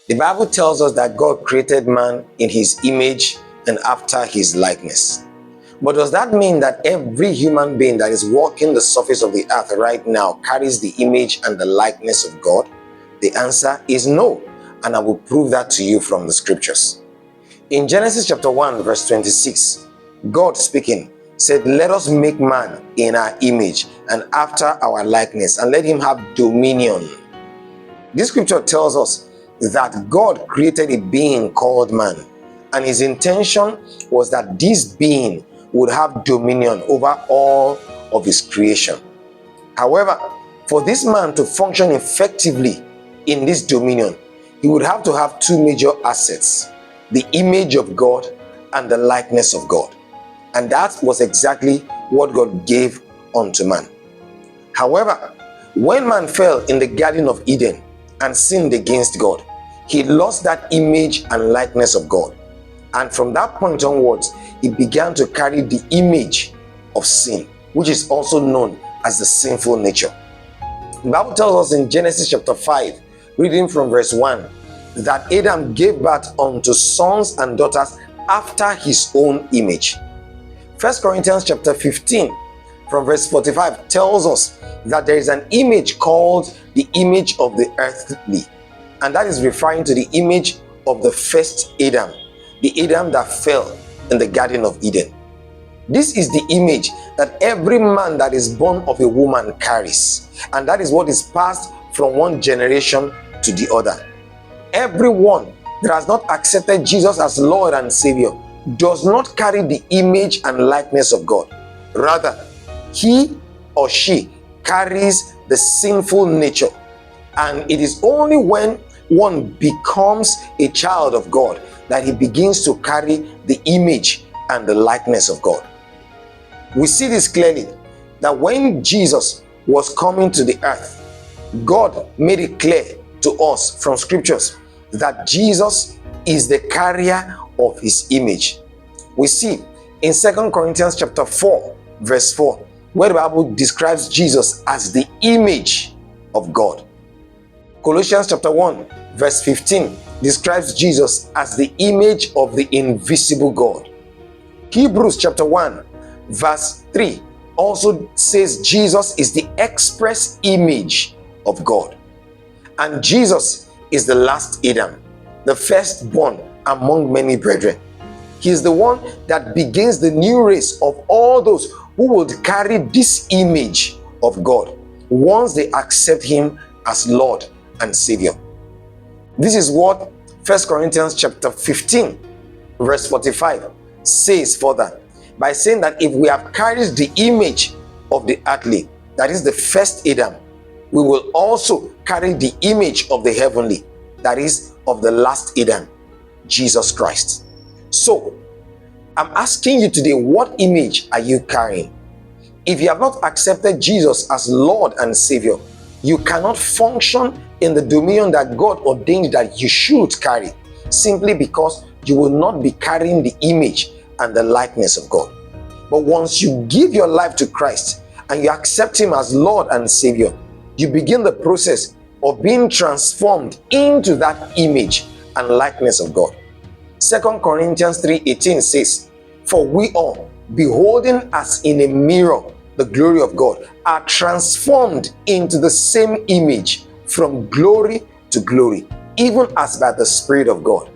The Bible tells us that God created man in his image and after his likeness. But does that mean that every human being that is walking the surface of the earth right now carries the image and the likeness of God? The answer is no, and I will prove that to you from the scriptures. In Genesis chapter 1 verse 26, God speaking said, "Let us make man in our image and after our likeness, and let him have dominion." This scripture tells us that God created a being called man, and his intention was that this being would have dominion over all of his creation. However, for this man to function effectively in this dominion, he would have to have two major assets: the image of God and the likeness of God. And that was exactly what God gave unto man. However, when man fell in the Garden of Eden and sinned against God, he lost that image and likeness of God. And from that point onwards, he began to carry the image of sin, which is also known as the sinful nature. The Bible tells us in Genesis chapter 5, reading from verse 1, that Adam gave birth unto sons and daughters after his own image. 1 Corinthians chapter 15, from verse 45, tells us that there is an image called the image of the earthly, and that is referring to the image of the first Adam, the Adam that fell in the Garden of Eden. This is the image that every man that is born of a woman carries, and that is what is passed from one generation to the other. Everyone that has not accepted Jesus as Lord and Savior does not carry the image and likeness of God. Rather, he or she carries the sinful nature. And it is only when one becomes a child of God that he begins to carry the image and the likeness of God. We see this clearly, that when Jesus was coming to the earth, God made it clear to us from scriptures that Jesus is the carrier of his image. We see in 2 Corinthians chapter 4 verse 4, where the Bible describes Jesus as the image of God. Colossians chapter 1 verse 15 describes Jesus as the image of the invisible God. Hebrews chapter 1 verse 3 also says Jesus is the express image of God. And Jesus is the last Adam, the firstborn among many brethren. He is the one that begins the new race of all those who would carry this image of God once they accept him as Lord and Savior. This is what 1 Corinthians chapter 15 verse 45 says further, by saying that if we have carried the image of the earthly, that is the first Adam, we will also carry the image of the heavenly, that is of the last Adam, Jesus Christ. So, I'm asking you today, what image are you carrying? If you have not accepted Jesus as Lord and Savior, you cannot function in the dominion that God ordained that you should carry, simply because you will not be carrying the image and the likeness of God. But once you give your life to Christ and you accept him as Lord and Savior, you begin the process of being transformed into that image and likeness of God. 2 Corinthians 3:18 says, "For we all, beholding as in a mirror the glory of God, are transformed into the same image from glory to glory, even as by the Spirit of God."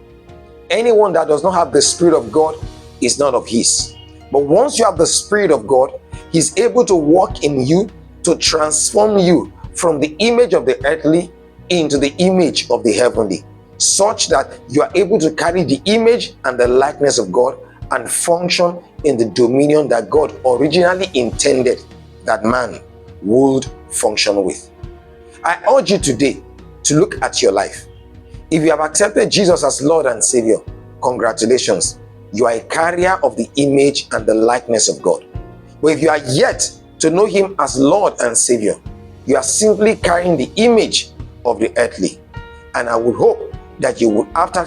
Anyone that does not have the Spirit of God is not of his. But once you have the Spirit of God, he's able to work in you to transform you from the image of the earthly into the image of the heavenly, such that you are able to carry the image and the likeness of God and function in the dominion that God originally intended that man would function with. I urge you today to look at your life. If you have accepted Jesus as Lord and Savior, congratulations. You are a carrier of the image and the likeness of God. But if you are yet to know him as Lord and Savior, you are simply carrying the image of the earthly. And I would hope that you would, after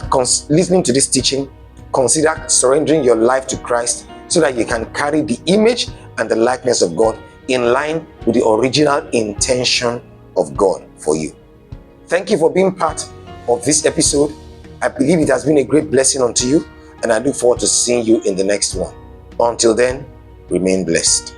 listening to this teaching, consider surrendering your life to Christ so that you can carry the image and the likeness of God in line with the original intention of God for you. Thank you for being part of this episode. I believe it has been a great blessing unto you, and I look forward to seeing you in the next one. Until then, remain blessed.